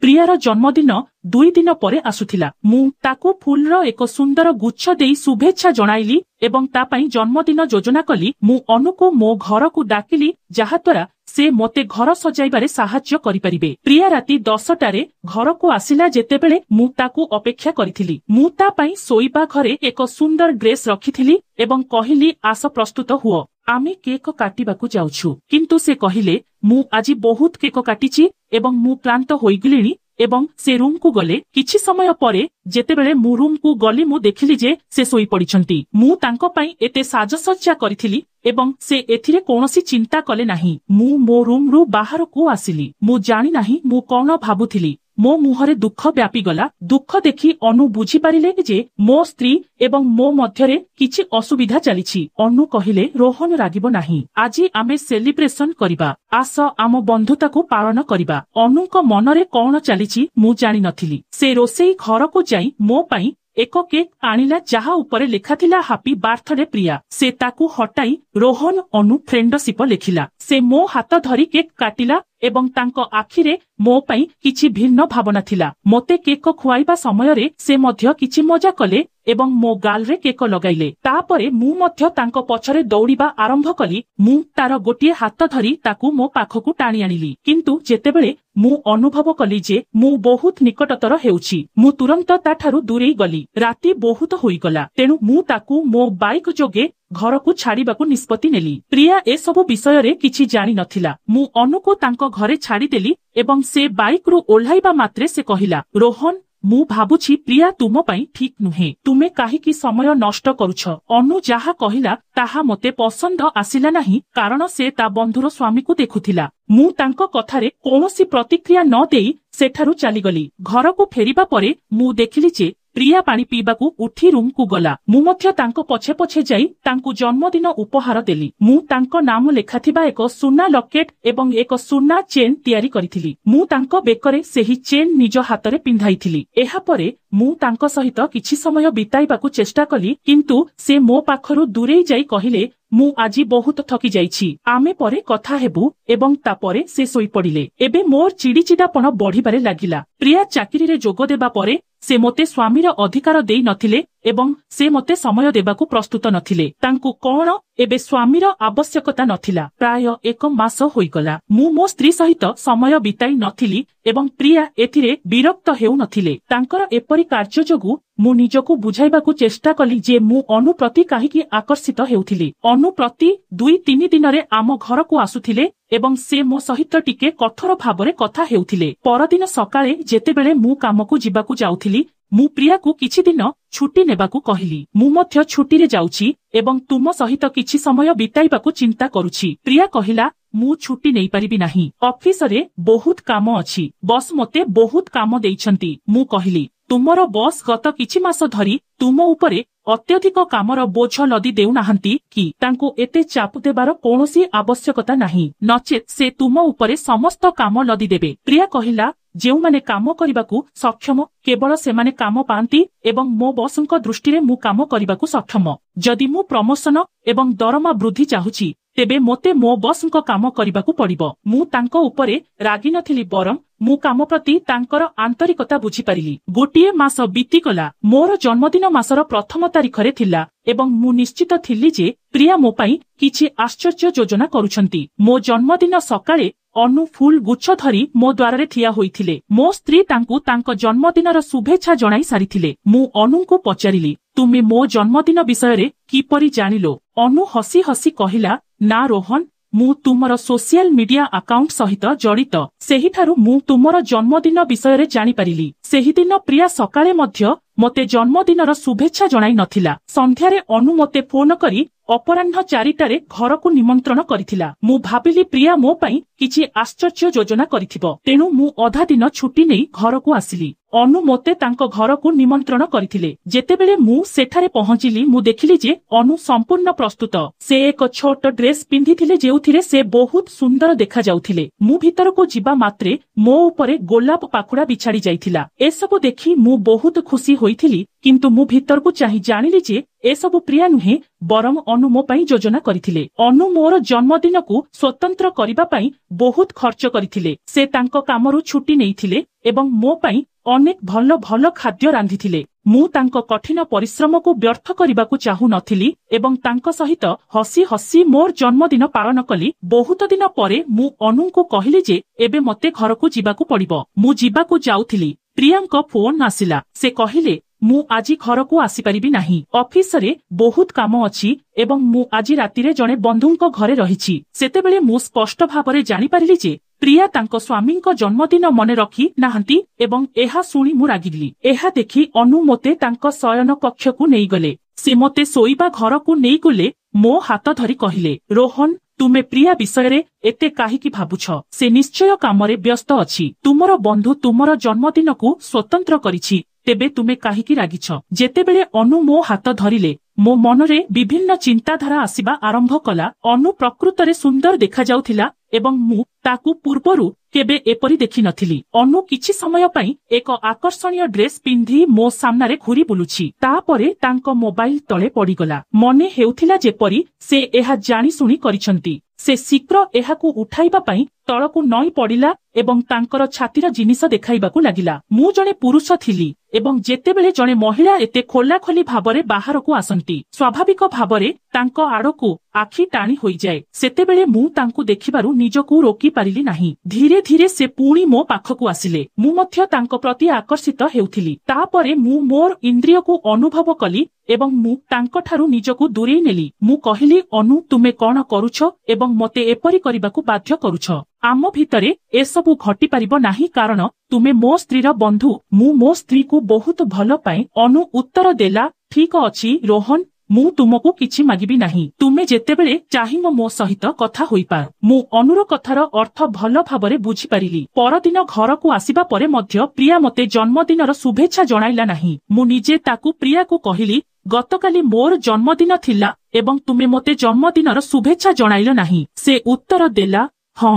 ପ୍ରିୟାର ଜନ୍ମଦିନ 2 ଦିନ ପରେ ଆସୁଥିଲା। ମୁଁ ତାକୁ ଫୁଲର ଏକ ସୁନ୍ଦର ଗୁଚ୍ଛ ଦେଇ ଶୁଭେଚ୍ଛା ଜଣାଇଲି ଏବଂ ତା ପାଇଁ ଜନ୍ମଦିନ ଯୋଜନା କଲି। ମୁଁ ଅନୁକୁ ମୋ ଘରକୁ ଡାକିଲି, ଯାହାଦ୍ୱାରା ସେ ମୋତେ ଘର ସଜାଇବାରେ ସାହାଯ୍ୟ କରିପାରିବେ। ପ୍ରିୟା ରାତି 10ଟାରେ ଘରକୁ ଆସିଲା। ଯେତେବେଳେ ମୁଁ ତାକୁ ଅପେକ୍ଷା କରିଥିଲି, ମୁଁ ତା ପାଇଁ ଶୋଇବା ଘରେ ଏକ ସୁନ୍ଦର ଡ୍ରେସ୍ ରଖିଥିଲି ଏବଂ କହିଲି, ଆସ ପ୍ରସ୍ତୁତ ହୁଅ, ଆମେ କେକ୍ କାଟିବାକୁ ଯାଉଛୁ। କିନ୍ତୁ ସେ କହିଲେ, ମୁଁ ଆଜି ବହୁତ କେକ୍ କାଟିଛି ଏବଂ ମୁଁ କ୍ଳାନ୍ତ ହୋଇଗଲିଣି ଏବଂ ସେ ରୁମକୁ ଗଲେ। କିଛି ସମୟ ପରେ ଯେତେବେଳେ ମୁଁ ରୁମକୁ ଗଲି, ମୁଁ ଦେଖିଲି ଯେ ସେ ଶୋଇପଡ଼ିଛନ୍ତି। ମୁଁ ତାଙ୍କ ପାଇଁ ଏତେ ସାଜସଜ୍ଜା କରିଥିଲି ଏବଂ ସେ ଏଥିରେ କୌଣସି ଚିନ୍ତା କଲେ ନାହିଁ। ମୁଁ ମୋ ରୁମରୁ ବାହାରକୁ ଆସିଲି। ମୁଁ ଜାଣି ନାହିଁ ମୁଁ କଣ ଭାବୁଥିଲି। ମୋ ମୁହଁରେ ଦୁଃଖ ବ୍ୟାପିଗଲା। ଦୁଃଖ ଦେଖି ଅନୁ ବୁଝିପାରିଲେ ଯେ ମୋ ସ୍ତ୍ରୀ ଏବଂ ମୋ ମଧ୍ୟରେ କିଛି ଅସୁବିଧା ଚାଲିଛି। ଅନୁ କହିଲେ, ରୋହନ ରାଗିବ ନାହିଁ, ଆଜି ଆମେ ସେଲିବ୍ରେସନ କରିବା। ଆସ ଆମ ବନ୍ଧୁତାକୁ ପାଳନ କରିବା। ଅନୁଙ୍କ ମନରେ କଣ ଚାଲିଛି ମୁଁ ଜାଣିନଥିଲି। ସେ ରୋଷେଇ ଘରକୁ ଯାଇ ମୋ ପାଇଁ ଏକ କେକ୍ ଆଣିଲା, ଯାହା ଉପରେ ଲେଖାଥିଲା ହାପି ବାର୍ଥଡେ ପ୍ରିୟା। ସେ ତାକୁ ହଟାଇ ରୋହନ ଅନୁ ଫ୍ରେଣ୍ଡସିପ ଲେଖିଲା। ସେ ମୋ ହାତ ଧରି କେକ୍ କାଟିଲା ଏବଂ ତାଙ୍କ ଆଖିରେ ମୋ ପାଇଁ କିଛି ଭିନ୍ନ ଭାବନା ଥିଲା। ମୋତେ କେକ୍ ଖୁଆଇବା ସମୟରେ ସେ ମଧ୍ୟ କିଛି ମଜା କଲେ ଏବଂ ମୋ ଗାଲରେ କେକ୍ ଲଗାଇଲେ। ତାପରେ ମୁଁ ମଧ୍ୟ ତାଙ୍କ ପଛରେ ଦୌଡ଼ିବା ଆରମ୍ଭ କଲି। ମୁଁ ତାର ଗୋଟିଏ ହାତ ଧରି ତାକୁ ମୋ ପାଖକୁ ଟାଣି ଆଣିଲି। କିନ୍ତୁ ଯେତେବେଳେ ମୁଁ ଅନୁଭବ କଲି ଯେ ମୁଁ ବହୁତ ନିକଟତର ହେଉଛି, ମୁଁ ତୁରନ୍ତ ତାଠାରୁ ଦୂରେଇ ଗଲି। ରାତି ବହୁତ ହୋଇଗଲା, ତେଣୁ ମୁଁ ତାକୁ ମୋ ବାଇକ୍ ଯୋଗେ ଘରକୁ ଛାଡ଼ିବାକୁ ନିଷ୍ପତ୍ତି ନେଲି। ପ୍ରିୟା ଏସବୁ ବିଷୟରେ କିଛି ଜାଣିନଥିଲା। ମୁଁ ଅନୁକୁ ତାଙ୍କ ଘରେ ଛାଡ଼ିଦେଲି ଏବଂ ସେ ବାଇକ୍ରୁ ଓହ୍ଲାଇବା ମାତ୍ରେ ସେ କହିଲା, ରୋହନ, ମୁଁ ଭାବୁଛି ପ୍ରିୟା ତୁମ ପାଇଁ ଠିକ୍ ନୁହେଁ। ତୁମେ କାହିଁକି ସମୟ ନଷ୍ଟ କରୁଛ? ଅନୁ ଯାହା କହିଲା ତାହା ମୋତେ ପସନ୍ଦ ଆସିଲା ନାହିଁ, କାରଣ ସେ ତା ବନ୍ଧୁର ସ୍ୱାମୀକୁ ଦେଖୁଥିଲା। ମୁଁ ତାଙ୍କ କଥାରେ କୌଣସି ପ୍ରତିକ୍ରିୟା ନ ଦେଇ ସେଠାରୁ ଚାଲିଗଲି। ଘରକୁ ଫେରିବା ପରେ ମୁଁ ଦେଖିଲି ଯେ ପ୍ରିୟା ପାଣି ପିଇବାକୁ ଉଠି ରୁମକୁ ଗଲା। ମୁଁ ମଧ୍ୟ ତାଙ୍କ ପଛେ ପଛେ ଯାଇ ତାଙ୍କୁ ଜନ୍ମଦିନ ଉପହାର ଦେଲି। ମୁଁ ତାଙ୍କ ନାମ ଲେଖାଥିବା ଏକ ସୁନା ଲକେଟ୍ ଏବଂ ଏକ ସୁନା ଚେନ୍ ତିଆରି କରିଥିଲି। ମୁଁ ତାଙ୍କ ବେକରେ ସେହି ଚେନ୍ ନିଜ ହାତରେ ପିନ୍ଧାଇଥିଲି। ଏହାପରେ ମୁଁ ତାଙ୍କ ସହିତ କିଛି ସମୟ ବିତାଇବାକୁ ଚେଷ୍ଟା କଲି, କିନ୍ତୁ ସେ ମୋ ପାଖରୁ ଦୂରେଇ ଯାଇ କହିଲେ, ମୁଁ ଆଜି ବହୁତ ଥକି ଯାଇଛି, ଆମେ ପରେ କଥା ହେବୁ ଏବଂ ତାପରେ ସେ ଶୋଇପଡ଼ିଲେ। ଏବେ ମୋର ଚିଡ଼ିଚିଡ଼ାପଣ ବଢ଼ିବାରେ ଲାଗିଲା। ପ୍ରିୟା ଚାକିରିରେ ଯୋଗ ଦେବା ପରେ ସେ ମୋତେ ସ୍ୱାମୀର ଅଧିକାର ଦେଇ ନଥିଲେ ଏବଂ ସେ ମୋତେ ସମୟ ଦେବାକୁ ପ୍ରସ୍ତୁତ ନଥିଲେ। ତାଙ୍କୁ କଣ ଏବେ ସ୍ୱାମୀର ଆବଶ୍ୟକତା ନଥିଲା? ପ୍ରାୟ 1 ମାସ ହୋଇଗଲା ମୁଁ ମୋ ସ୍ତ୍ରୀ ସହିତ ସମୟ ବିତାଇ ନଥିଲି ଏବଂ ପ୍ରିୟା ଏଥିରେ ବିରକ୍ତ ହେଉନଥିଲେ। ତାଙ୍କର ଏପରି କାର୍ଯ୍ୟ ଯୋଗୁଁ ମୁଁ ନିଜକୁ ବୁଝାଇବାକୁ ଚେଷ୍ଟା କଲି ଯେ ମୁଁ ଅନୁ ପ୍ରତି କାହିଁକି ଆକର୍ଷିତ ହେଉଥିଲି। ଅନୁ ପ୍ରତି 2-3 ଦିନରେ ଆମ ଘରକୁ ଆସୁଥିଲେ ଏବଂ ସେ ମୋ ସହିତ ଟିକେ କଠୋର ଭାବରେ କଥା ହେଉଥିଲେ। ପରଦିନ ସକାଳେ ଯେତେବେଳେ ମୁଁ କାମକୁ ଯିବାକୁ ଯାଉଥିଲି, ମୁଁ ପ୍ରିୟାକୁ କିଛି ଦିନ ଛୁଟି ନେବାକୁ କହିଲି। ମୁଁ ମଧ୍ୟ ଛୁଟିରେ ଯାଉଛି ଏବଂ ତୁମ ସହିତ କିଛି ସମୟ ବିତାଇବାକୁ ଚିନ୍ତା କରୁଛି। ପ୍ରିୟା କହିଲା, ମୁଁ ଛୁଟି ନେଇପାରିବି ନାହିଁ, ଅଫିସରେ ବହୁତ କାମ ଅଛି। ବସ୍ ମୋତେ ବହୁତ କାମ ଦେଇଛନ୍ତି। ମୁଁ କହିଲି, ତୁମର ବସ୍ ଗତ କିଛି ମାସ ଧରି ତୁମ ଉପରେ ଅତ୍ୟଧିକ କାମର ବୋଝ ଲଦି ଦେଉନାହାନ୍ତି କି? ତାଙ୍କୁ ଏତେ ଚାପ ଦେବାର କୌଣସି ଆବଶ୍ୟକତା ନାହିଁ, ନଚେତ୍ ସେ ତୁମ ଉପରେ ସମସ୍ତ କାମ ଲଦି ଦେବେ। ପ୍ରିୟା କହିଲା, ଯେଉଁମାନେ କାମ କରିବାକୁ ସକ୍ଷମ କେବଳ ସେମାନେ କାମ ପାଆନ୍ତି ଏବଂ ମୋ ବସ୍ଙ୍କ ଦୃଷ୍ଟିରେ ମୁଁ କାମ କରିବାକୁ ସକ୍ଷମ। ଯଦି ମୁଁ ପ୍ରମୋଶନ ଏବଂ ଦରମା ବୃଦ୍ଧି ଚାହୁଁଛି, ତେବେ ମୋତେ ମୋ ବସ୍ଙ୍କ କାମ କରିବାକୁ ପଡ଼ିବ। ମୁଁ ତାଙ୍କ ଉପରେ ରାଗି ନଥିଲି, ବରଂ ମୁଁ କାମ ପ୍ରତି ତାଙ୍କର ଆନ୍ତରିକତା ବୁଝିପାରିଲି। ଗୋଟିଏ ମାସ ବିତିଗଲା। ମୋର ଜନ୍ମଦିନ ମାସର 1ମ ତାରିଖରେ ଥିଲା ଏବଂ ମୁଁ ନିଶ୍ଚିତ ଥିଲି ଯେ ପ୍ରିୟା ମୋ ପାଇଁ କିଛି ଆଶ୍ଚର୍ଯ୍ୟ ଯୋଜନା କରୁଛନ୍ତି। ମୋ ଜନ୍ମଦିନ ସକାଳେ ଅନୁ ଫୁଲ ଗୁଚ୍ଛ ଧରି ମୋ ଦ୍ୱାରରେ ଠିଆ ହୋଇଥିଲେ। ମୋ ସ୍ତ୍ରୀ ତାଙ୍କୁ ତାଙ୍କ ଜନ୍ମଦିନର ଶୁଭେଚ୍ଛା ଜଣାଇ ସାରିଥିଲେ। ମୁଁ ଅନୁଙ୍କୁ ପଚାରିଲି, ତୁମେ ମୋ ଜନ୍ମଦିନ ବିଷୟରେ କିପରି ଜାଣିଲ? ଅନୁ ହସି ହସି କହିଲା, ନା ରୋହନ, ମୁଁ ତୁମର ସୋସିଆଲ ମିଡିଆ ଆକାଉଣ୍ଟ ସହିତ ଜଡ଼ିତ। ସେହିଠାରୁ ମୁଁ ତୁମର ଜନ୍ମଦିନ ବିଷୟରେ ଜାଣିପାରିଲି। ସେହିଦିନ ପ୍ରିୟା ସକାଳେ ମଧ୍ୟ ମୋତେ ଜନ୍ମଦିନର ଶୁଭେଚ୍ଛା ଜଣାଇ ନଥିଲା। ସନ୍ଧ୍ୟାରେ ଅନୁ ମୋତେ ଫୋନ କରି ଅପରାହ୍ନ 4ଟାରେ ଘରକୁ ନିମନ୍ତ୍ରଣ କରିଥିଲା। ମୁଁ ଭାବିଲି ପ୍ରିୟା ମୋ ପାଇଁ କିଛି ଆଶ୍ଚର୍ଯ୍ୟ ଯୋଜନା କରିଥିବ, ତେଣୁ ମୁଁ ଅଧା ଦିନ ଛୁଟି ନେଇ ଘରକୁ ଆସିଲି। ଅନୁ ମୋତେ ତାଙ୍କ ଘରକୁ ନିମନ୍ତ୍ରଣ କରିଥିଲେ। ଯେତେବେଳେ ମୁଁ ସେଠାରେ ପହଞ୍ଚିଲି ମୁଁ ଦେଖିଲି ଯେ ଅନୁ ସମ୍ପୂର୍ଣ୍ଣ ପ୍ରସ୍ତୁତ। ସେ ଏକ ଛୋଟ ଡ୍ରେସ୍ ପିନ୍ଧିଥିଲେ ଯେଉଁଥିରେ ସେ ବହୁତ ସୁନ୍ଦର ଦେଖାଯାଉଥିଲେ। ମୁଁ ଭିତରକୁ ଯିବା ମାତ୍ରେ ମୋ ଉପରେ ଗୋଲାପ ପାଖୁଡା ବିଛାଡି ଯାଇଥିଲା। ଏସବୁ ଦେଖି ମୁଁ ବହୁତ ଖୁସି ହୋଇଥିଲି, କିନ୍ତୁ ମୁଁ ଭିତରକୁ ଚାହିଁ ଜାଣିଲି ଯେ ଏସବୁ ପ୍ରିୟା ନୁହେଁ, ବରଂ ଅନୁ ମୋ ପାଇଁ ଯୋଜନା କରିଥିଲେ। ଅନୁ ମୋର ଜନ୍ମଦିନକୁ ସ୍ୱତନ୍ତ୍ର କରିବା ପାଇଁ ବହୁତ ଖର୍ଚ୍ଚ କରିଥିଲେ। ସେ ତାଙ୍କ କାମରୁ ଛୁଟି ନେଇଥିଲେ ଏବଂ ମୋ ପାଇଁ ଅନେକ ଭଲ ଭଲ ଖାଦ୍ୟ ରାନ୍ଧିଥିଲେ। ମୁଁ ତାଙ୍କ କଠିନ ପରିଶ୍ରମକୁ ବ୍ୟର୍ଥ କରିବାକୁ ଚାହୁଁ ନଥିଲି ଏବଂ ତାଙ୍କ ସହିତ ହସି ହସି ମୋର ଜନ୍ମଦିନ ପାଳନ କଲି। ବହୁତ ଦିନ ପରେ ମୁଁ ଅନୁଙ୍କୁ କହିଲି ଯେ ଏବେ ମୋତେ ଘରକୁ ଯିବାକୁ ପଡିବ। ମୁଁ ଯିବାକୁ ଯାଉଥିଲି, ପ୍ରିୟାଙ୍କ ଫୋନ ଆସିଲା। ସେ କହିଲେ ମୁଁ ଆଜି ଘରକୁ ଆସିପାରିବି ନାହିଁ। ଅଫିସରେ ବହୁତ କାମ ଅଛି ଏବଂ ମୁଁ ଆଜି ରାତିରେ ଜଣେ ବନ୍ଧୁଙ୍କ ଘରେ ରହିଛି। ସେତେବେଳେ ମୁଁ ସ୍ପଷ୍ଟ ଭାବରେ ଜାଣିପାରିଲି ଯେ ପ୍ରିୟା ତାଙ୍କ ସ୍ୱାମୀଙ୍କ ଜନ୍ମଦିନ ମନେ ରଖି ନାହାନ୍ତି ଏବଂ ଏହା ଶୁଣି ମୁଁ ରାଗିଲି। ଏହା ଦେଖି ଅନୁ ମୋତେ ତାଙ୍କ ଶୟନ କକ୍ଷକୁ ନେଇଗଲେ। ସେ ମୋତେ ଶୋଇବା ଘରକୁ ନେଇଗଲେ ମୋ ହାତ ଧରି କହିଲେ, ରୋହନ, ତୁମେ ପ୍ରିୟା ବିଷୟରେ ଏତେ କାହିଁକି ଭାବୁଛ? ସେ ନିଶ୍ଚୟ କାମରେ ବ୍ୟସ୍ତ ଅଛି। ତୁମର ବନ୍ଧୁ ତୁମର ଜନ୍ମଦିନକୁ ସ୍ୱତନ୍ତ୍ର କରିଛି, ତେବେ ତୁମେ କାହିଁକି ରାଗିଛ? ଯେତେବେଳେ ଅନୁ ମୋ ହାତ ଧରିଲେ ମୋ ମନରେ ବିଭିନ୍ନ ଚିନ୍ତାଧାରା ଆସିବା ଆରମ୍ଭ କଲା। ଅନୁ ପ୍ରକୃତରେ ସୁନ୍ଦର ଦେଖାଯାଉଥିଲା ଏବଂ ମୁଁ ତାକୁ ପୂର୍ବରୁ କେବେ ଏପରି ଦେଖିନଥିଲି। ଅନୁ କିଛି ସମୟ ପାଇଁ ଏକ ଆକର୍ଷଣୀୟ ଡ୍ରେସ୍ ପିନ୍ଧି ମୋ ସାମ୍ନାରେ ଘୁରି ବୁଲୁଛି। ତାପରେ ତାଙ୍କ ମୋବାଇଲ ତଳେ ପଡିଗଲା। ମନେ ହେଉଥିଲା ଯେପରି ସେ ଏହା ଜାଣିଶୁଣି କରିଛନ୍ତି। ସେ ଶୀଘ୍ର ଏହାକୁ ଉଠାଇବା ପାଇଁ ତଳକୁ ନଇଁ ପଡିଲା ଏବଂ ତାଙ୍କର ଛାତିର ଜିନିଷ ଦେଖାଇବାକୁ ଲାଗିଲା। ମୁଁ ଜଣେ ପୁରୁଷ ଥିଲି ଏବଂ ଯେତେବେଳେ ଜଣେ ମହିଳା ଏତେ ଖୋଲାଖୋଲି ଭାବରେ ବାହାରକୁ ଆସନ୍ତି, ସ୍ୱାଭାବିକ ଭାବରେ ତାଙ୍କ ଆଡକୁ ଆଖି ଟାଣି ହୋଇଯାଏ। ସେତେବେଳେ ମୁଁ ତାଙ୍କୁ ଦେଖିବାରୁ ନିଜକୁ ରୋକି ପାରିଲି ନାହିଁ। ଧୀରେ ଧୀରେ ସେ ପୁଣି ମୋ ପାଖକୁ ଆସିଲେ। ମୁଁ ମଧ୍ୟ ତାଙ୍କ ପ୍ରତି ଆକର୍ଷିତ ହେଉଥିଲି। ତାପରେ ମୁଁ ମୋର ଇନ୍ଦ୍ରିୟକୁ ଅନୁଭବ କଲି ଏବଂ ମୁଁ ତାଙ୍କଠାରୁ ନିଜକୁ ଦୂରେଇ ନେଲି। ମୁଁ କହିଲି, ଅନୁ, ତୁମେ କଣ କରୁଛ ଏବଂ ମୋତେ ଏପରି କରିବାକୁ ବାଧ୍ୟ କରୁଛ? ଆମ ଭିତରେ ଏସବୁ ଘଟିପାରିବ ନାହିଁ କାରଣ ତୁମେ ମୋ ସ୍ତ୍ରୀର ବନ୍ଧୁ। ମୁଁ ମୋ ସ୍ତ୍ରୀକୁ ବହୁତ ଭଲ ପାଏ। ଅନୁ ଉତ୍ତର ଦେଲା, ଠିକ ଅଛି ରୋହନ, ମୁଁ ତୁମକୁ କିଛି ମାଗିବି ନାହିଁ। ତୁମେ ଯେତେବେଳେ ଚାହିଁବ ମୋ ସହିତ କଥା ହୋଇପାର। ମୁଁ ଅନୁର କଥାର ଅର୍ଥ ଭଲ ଭାବରେ ବୁଝିପାରିଲି। ପରଦିନ ଘରକୁ ଆସିବା ପରେ ମଧ୍ୟ ପ୍ରିୟା ମୋତେ ଜନ୍ମଦିନର ଶୁଭେଚ୍ଛା ଜଣାଇଲା ନାହିଁ। ମୁଁ ନିଜେ ତାକୁ ପ୍ରିୟାକୁ କହିଲି, ଗତକାଲି ମୋର ଜନ୍ମଦିନ ଥିଲା ଏବଂ ତୁମେ ମୋତେ ଜନ୍ମଦିନର ଶୁଭେଚ୍ଛା ଜଣାଇଲ ନାହିଁ। ସେ ଉତ୍ତର ଦେଲା, ହଁ,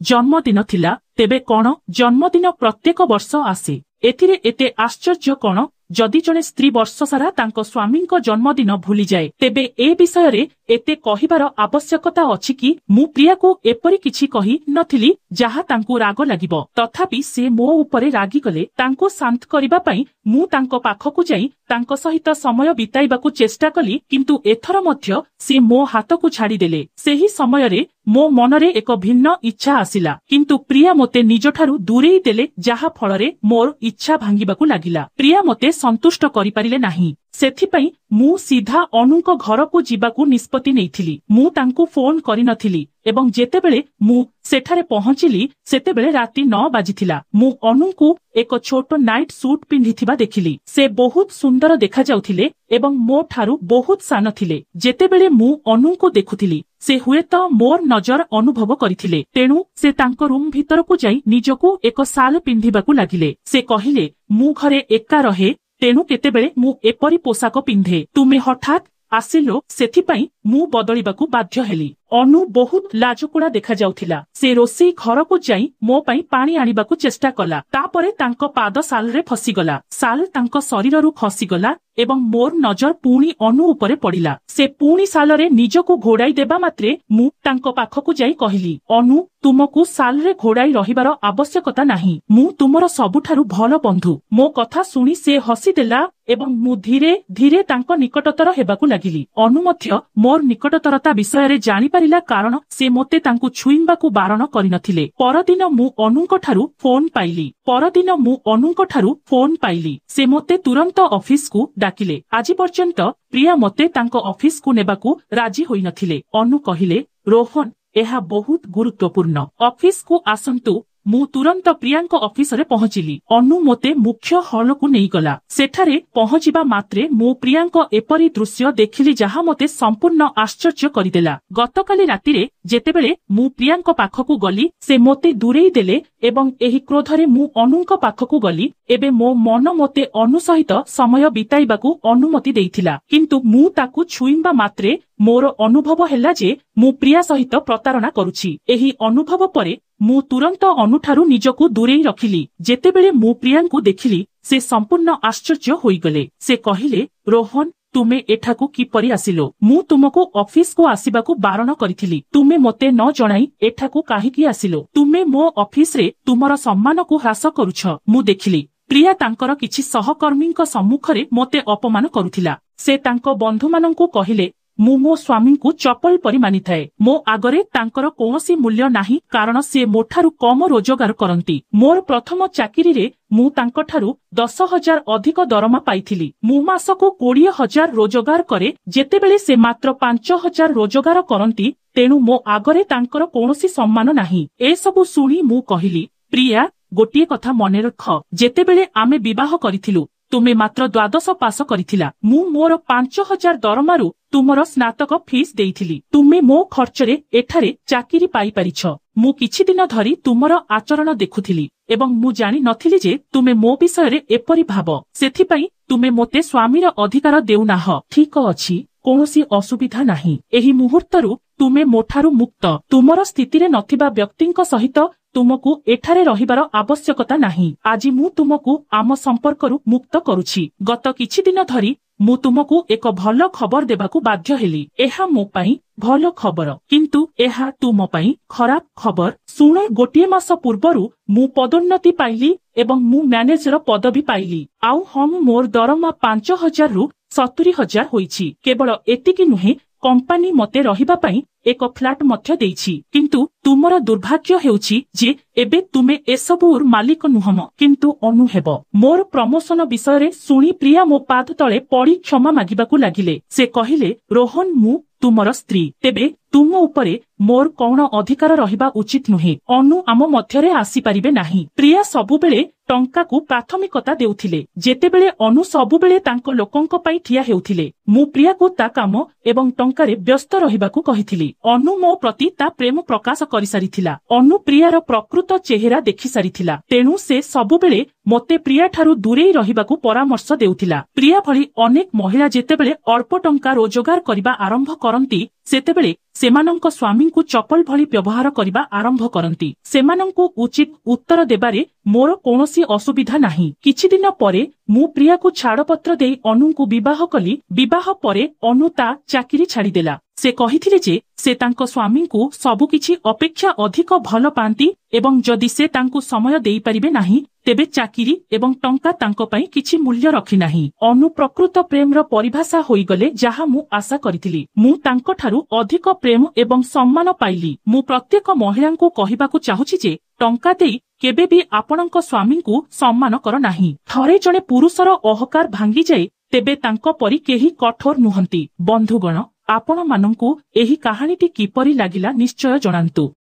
ଜନ୍ମଦିନ ଥିଲା। ତେବେ କଣ? ଜନ୍ମଦିନ ପ୍ରତ୍ୟେକ ବର୍ଷ ଆସେ। ଏଥିରେ ଏତେ ଆଶ୍ଚର୍ଯ୍ୟ କଣ? ଯଦି ଜଣେ ସ୍ତ୍ରୀ ବର୍ଷ ସାରା ତାଙ୍କ ସ୍ୱାମୀଙ୍କ ଜନ୍ମଦିନ ଭୁଲିଯାଏ, ତେବେ ଏ ବିଷୟରେ ଏତେ କହିବାର ଆବଶ୍ୟକତା ଅଛି କି? ମୁଁ ପ୍ରିୟାକୁ ଏପରି କିଛି କହି ନଥିଲି ଯାହା ତାଙ୍କୁ ରାଗ ଲାଗିବ। ତଥାପି ସେ ମୋ ଉପରେ ରାଗିଗଲେ। ତାଙ୍କୁ ଶାନ୍ତ କରିବା ପାଇଁ ମୁଁ ତାଙ୍କ ପାଖକୁ ଯାଇ ତାଙ୍କ ସହିତ ସମୟ ବିତାଇବାକୁ ଚେଷ୍ଟା କଲି, କିନ୍ତୁ ଏଥର ମଧ୍ୟ ସେ ମୋ ହାତକୁ ଛାଡ଼ିଦେଲେ। ସେହି ସମୟରେ ମୋ ମନରେ ଏକ ଭିନ୍ନ ଇଚ୍ଛା ଆସିଲା, କିନ୍ତୁ ପ୍ରିୟା ମୋତେ ନିଜଠାରୁ ଦୂରେଇ ଦେଲେ, ଯାହା ଫଳରେ ମୋର ଇଚ୍ଛା ଭାଙ୍ଗିବାକୁ ଲାଗିଲା। ପ୍ରିୟା ମୋତେ ସନ୍ତୁଷ୍ଟ କରିପାରିଲେ ନାହିଁ। ସେଥିପାଇଁ ମୁଁ ସିଧା ଅନୁଙ୍କ ଘରକୁ ଯିବାକୁ ନିଷ୍ପତ୍ତି ନେଇଥିଲି। ମୁଁ ତାଙ୍କୁ ଫୋନ କରିନଥିଲି ଏବଂ ଯେତେବେଳେ ମୁଁ ସେଠାରେ ପହଞ୍ଚିଲି ସେତେବେଳେ ରାତି 9 ବାଜିଥିଲା। ମୁଁ ଅନୁଙ୍କୁ ଏକ ଛୋଟ ନାଇଟ୍ ସୁଟ୍ ପିନ୍ଧିଥିବା ଦେଖିଲି। ସେ ବହୁତ ସୁନ୍ଦର ଦେଖାଯାଉଥିଲେ ଏବଂ ମୋ ଠାରୁ ବହୁତ ସାନ ଥିଲେ। ଯେତେବେଳେ ମୁଁ ଅନୁଙ୍କୁ ଦେଖୁଥିଲି ସେ ହୁଏତ ମୋର ନଜର ଅନୁଭବ କରିଥିଲେ, ତେଣୁ ସେ ତାଙ୍କ ରୁମ୍ ଭିତରକୁ ଯାଇ ନିଜକୁ ଏକ ଶାଲ ପିନ୍ଧିବାକୁ ଲାଗିଲେ। ସେ କହିଲେ, ମୁଁ ଘରେ ଏକା ରହେ, ତେଣୁ କେତେବେଳେ ମୁଁ ଏପରି ପୋଷାକ ପିନ୍ଧେ। ତୁମେ ହଠାତ୍ ଆସିଲ, ସେଥିପାଇଁ ମୁଁ ବଦଳିବାକୁ ବାଧ୍ୟ ହେଲି। ଅନୁ ବହୁତ ଲାଜକୁଳା ଦେଖାଯାଉଥିଲା। ସେ ରୋଷେଇ ଘରକୁ ଯାଇ ମୋ ପାଇଁ ପାଣି ଆଣିବାକୁ ଚେଷ୍ଟା କଲା। ତାପରେ ତାଙ୍କ ପାଦ ଶାଲରେ ଫସିଗଲା। ଶାଲ ତାଙ୍କ ଶରୀରରୁ ଖସିଗଲା ଏବଂ ମୋର ନଜର ପୁଣି ଅନୁ ଉପରେ ପଡ଼ିଲା। ସେ ପୁଣି ଶାଲରେ ନିଜକୁ ଘୋଡ଼ାଇ ଦେବା ମାତ୍ରେ ମୁଁ ତାଙ୍କ ପାଖକୁ ଯାଇ କହିଲି, ଅନୁ, ତୁମକୁ ଶାଲରେ ଘୋଡ଼ାଇ ରହିବାର ଆବଶ୍ୟକତା ନାହିଁ। ମୁଁ ତୁମର ସବୁଠାରୁ ଭଲ ବନ୍ଧୁ। ମୋ କଥା ଶୁଣି ସେ ହସିଦେଲା ଏବଂ ମୁଁ ଧୀରେ ଧୀରେ ତାଙ୍କ ନିକଟତର ହେବାକୁ ଲାଗିଲି। ଅନୁ ମଧ୍ୟ ମୋର ନିକଟତରତା ବିଷୟରେ ଜାଣିପାରିଲା କାରଣ ସେ ମୋତେ ତାଙ୍କୁ ଛୁଇଁବାକୁ ବାରଣ କରିନଥିଲେ। ପରଦିନ ମୁଁ ଅନୁଙ୍କଠାରୁ ଫୋନ ପାଇଲି। ସେ ମୋତେ ତୁରନ୍ତ ଅଫିସକୁ ଡାକିଲେ। ଆଜି ପର୍ଯ୍ୟନ୍ତ ପ୍ରିୟା ମୋତେ ତାଙ୍କ ଅଫିସକୁ ନେବାକୁ ରାଜି ହୋଇନଥିଲେ। ଅନୁ କହିଲେ, ରୋହନ, ଏହା ବହୁତ ଗୁରୁତ୍ୱପୂର୍ଣ୍ଣ। ଅଫିସକୁ ଆସନ୍ତୁ, मु तुरंत प्रियांक ऑफिस रे पहुंचिली। अनु मोते मुख्य हॉल को नहीं गला। सेठारे पहुंचिबा मात्रे मु प्रियांक एपरी दृश्य देखिली जहा मोते संपूर्ण आश्चर्य करिदेला। गतकाली रातिरे जेतेबेले मु प्रियांक पाखकु गली से मोते दूरेई देले एवं एही क्रोधरे मु अनुंक पाखकु गली। एबे मो मन मोते अनु सहित समय बिताइबाकू अनुमति देइथिला, किंतु मु ताकू छुइंबा मात्रे मोर अनुभव हैला जे मु प्रिया सहित प्रतारणा करुछि। एही अनुभव परे मु तुरंत अनुठारु निजकू दूरेई रखिली। जेतेबेले मु प्रियांकू देखिली से संपूर्ण आश्चर्य होइगले। से कहिले, रोहन तुमे एठाकू किपरि आसिलो? मु तुमको ऑफिस को आसिबाकू बारण करिथिली। तुमे मोते न जणाई एठाकू काहेकि आसिलो? तुमे मो ऑफिस रे तुमर सम्मान को ह्रास करुछ। मु देखिली प्रिया तांकर किछि सहकर्मींक सम्मुखरे मोते अपमान करुथिला। से तांको बंधु माननकू कहिले मु मो स्वामी को चपल परि मानिथाए। मो आगरे तांकर कोनोसी मूल्य नाही, कारण से मोठारु कम रोजगार करंती। मोर प्रथम चाकिरी रे मु तांकठारु 10,000 अधिक दरमा पाइथिली। मु मासको 20,000 रोजगार करे, जेतेबेले से मात्र 5,000 रोजगार करंती। तेणु मो आगरे तांकर कोनोसी सम्मान नाही। ए सबु सुनी मु कहिली, प्रिया गोटिए कथा मने रख, जेतेबेले आमे विवाह करिथिलु तुमे मात्र 12 पास करिथिला। मु मोर 5,000 दरमारु तुमर स्नातक फीस देइथिली। तुमे मो खर्चरे एठारे चाकिरी पाई परिछ। मु किछि दिन धरी तुमर आचरण देखुथिली एवं मु जानि नथिली जे तुमे मो विषय एपरि भाव। सेथिपई तुमे मोते स्वामीर अधिकार देउनाह। ठीक अछि, कोनोसी असुविधा नाही। एही मुहूर्तरु तुमे मोठारु मुक्त। तुमर स्थितिरे नथिबा व्यक्तिंक सहित तुमको एठारे रहिबार आवश्यकता नाही। आज मु तुमको आम संपर्करु मुक्त करुछि। गत किछि दिन धरी मु तुमको एक भल खबर देबाकू बाध्य हेली। एहा मो पई भल खबर, किंतु एहा तुम पई खराब खबर। सुन, गोटिए मास पूर्वरु मु पदोन्नति पाइली एवं मु मैनेजर पदवी पाइली। आउ हम मोर दरमा 5,000 रु 70,000 होईछि। केवल एतिकी नुहे, कंपनी मते रहिबा पई एक फ्लैट मध्य देइछि। किंतु तुमर दुर्भाग्य हेउछि जे एबे तुमे एसबुर मालिक नुहम, किंतु अनु हेब। मोर प्रमोशन विषय रे सुनी प्रिया मो पाद तले पड़ी क्षमा मागिबाकू लागिले। से कहिले, रोहन मु तुमर स्त्री, तेबे तुम उपरे मोर कौन अधिकार रहिबा उचित नुहे। अनु आम मध्यरे आसी पारिबे नाही। प्रिया सबुबेले टंका को प्राथमिकता देउथिले, जेतेबेले अनु सबुबेले तांको लोकंक पई ठिया हेउथिले। मु प्रिया को ता काम एवं टंकारे व्यस्त रहिबाकू कहिथिली। अनु मो प्रति ता प्रेम प्रकाश करि सारिथिला। अनु प्रियार प्रकृत चेहरा देखि सारिथिला। तेणु से सबुबेले मोते प्रिया ठारू दूरेई रहिबाकू परामर्श देउथिला। प्रिया भली अनेक महिला जेतेबेले अल्प टंका रोजगार करिबा आरंभ करंती, सेतेबेले सेमानंक स्वामींकू चपल भली व्यवहार करिबा आरंभ करंती। सेमानंकू उचित उत्तर देबारे मोर कोनोसी असुविधा नाही। किछि दिन परे मु प्रिया को छाड़पत्र देई अनुंकू विवाह कली। विवाह परे अनु ता चाकिरी छाड़ीदेला। से कहिथिले जे से तांको स्वामींकू सबुकिछि अपेक्षा अधिक भल पांती एवं जदि से तांकू समय देई परिबे नाही, तेबे चाकिरी एवं टंका तांको पई किछि मूल्य रखि नाही। अनु प्रकृत प्रेमर परिभाषा होइगले, जाहा मु आशा करिथिली। मु तांको ठारू अधिक प्रेम एवं सम्मान पाइली। मु प्रत्येक महिलांकू कहिबाकू चाहुछि जे टंका देई केबे भी आपणक स्वामींकू सम्मान कर नाही। थरे जणे पुरुषर अहकार भांगी जाए, तेबे तांको परि केही कठोर नुहंती। बंधुगण, आपण मानंकू एही कहानीटी किपरि लागिला निश्चय जणांतु।